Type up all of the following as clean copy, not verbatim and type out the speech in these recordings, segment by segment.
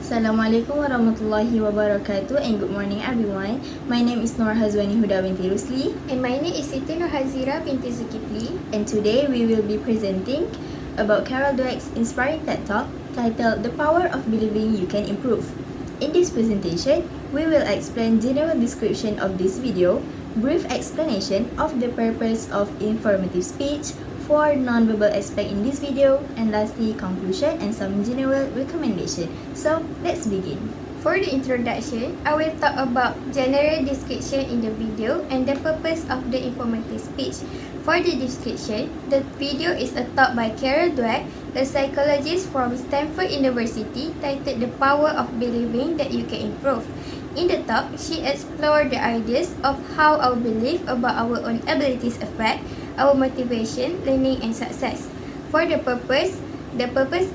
Assalamualaikum warahmatullahi wabarakatuh and good morning everyone. My name is Nur Hazwani Huda binti Rusli And my name is Siti Nurhazira binti Zulkifli. and today we will be presenting about Carol Dweck's inspiring TED Talk titled The Power of Believing You Can Improve. In this presentation, we will explain general description of this video, brief explanation of the purpose of informative speech, 4 non-verbal aspects in this video, and lastly conclusion and some general recommendation. So let's begin. For the introduction, I will talk about general description in the video and the purpose of the informative speech. For the description, the video is a talk by Carol Dweck, a psychologist from Stanford University, titled The Power of Believing That You Can Improve. In the talk, she explored the ideas of how our belief about our own abilities affect our motivation, learning, and success. For the purpose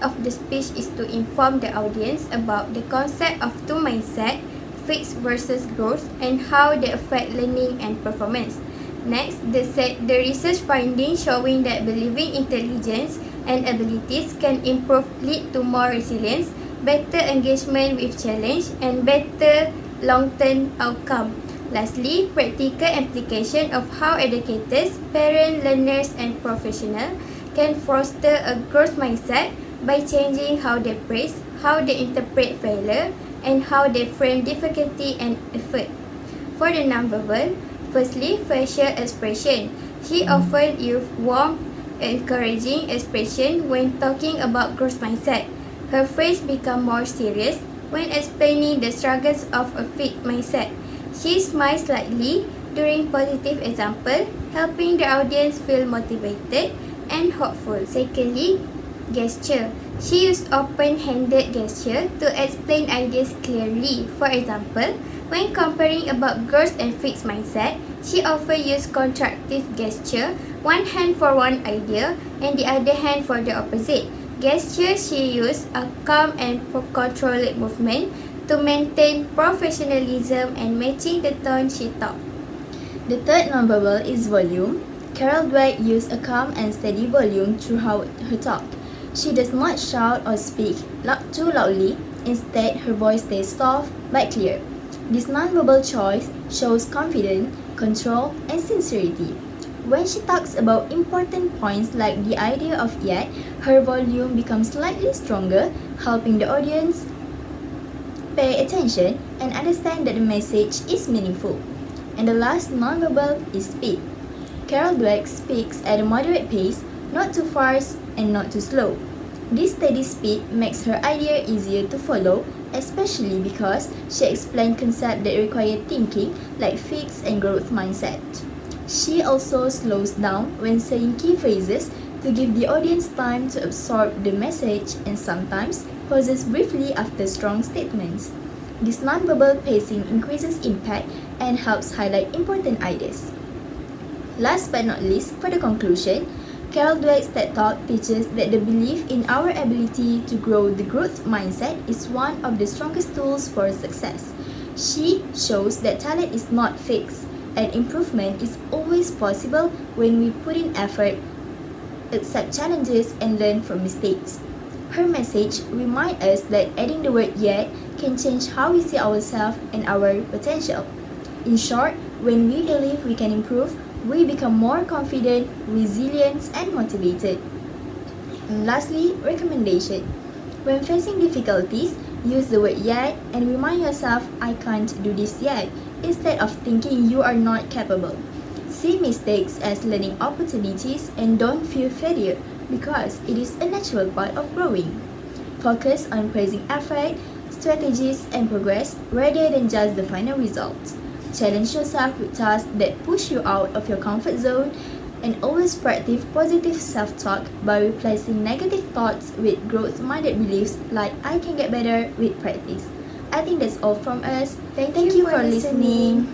of the speech is to inform the audience about the concept of two mindset, fixed versus growth, and how they affect learning and performance. Next, the research findings showing that believing intelligence and abilities can improve lead to more resilience, better engagement with challenge, and better long-term outcome. Lastly, practical application of how educators, parents, learners, and professionals can foster a growth mindset by changing how they praise, how they interpret failure, and how they frame difficulty and effort. For the nonverbal, firstly, facial expression. She often uses warm, encouraging expression when talking about growth mindset. Her face becomes more serious when explaining the struggles of a fixed mindset. She smiles slightly during positive example, helping the audience feel motivated and hopeful. Secondly, gesture. She used open-handed gesture to explain ideas clearly. For example, when comparing about growth and fixed mindset, she often used constructive gesture, one hand for one idea and the other hand for the opposite. Gestures she used a calm and controlled movement to maintain professionalism and matching the tone she talked. The third nonverbal is volume. Carol Dweck used a calm and steady volume throughout her talk. She does not shout or speak too loudly. Instead, her voice stays soft but clear. This nonverbal choice shows confidence, control, and sincerity. When she talks about important points like the idea of yet, her volume becomes slightly stronger, helping the audience pay attention and understand that the message is meaningful. And the last nonverbal is speed. Carol Dweck speaks at a moderate pace, not too fast and not too slow. This steady speed makes her idea easier to follow, especially because she explains concepts that require thinking like fixed and growth mindset. She also slows down when saying key phrases to give the audience time to absorb the message and sometimes pauses briefly after strong statements. This nonverbal pacing increases impact and helps highlight important ideas. Last but not least, for the conclusion, Carol Dweck's TED Talk teaches that the belief in our ability to grow the growth mindset is one of the strongest tools for success. She shows that talent is not fixed and improvement is always possible when we put in effort, accept challenges, and learn from mistakes. Her message reminds us that adding the word yet can change how we see ourselves and our potential. In short, when we believe we can improve, we become more confident, resilient, and motivated. And lastly, recommendation. When facing difficulties, use the word yet and remind yourself, I can't do this yet, instead of thinking you are not capable. See mistakes as learning opportunities and don't fear failure because it is a natural part of growing. Focus on praising effort, strategies, and progress rather than just the final result. Challenge yourself with tasks that push you out of your comfort zone and always practice positive self-talk by replacing negative thoughts with growth-minded beliefs like I can get better with practice. I think that's all from us. Thank you for listening.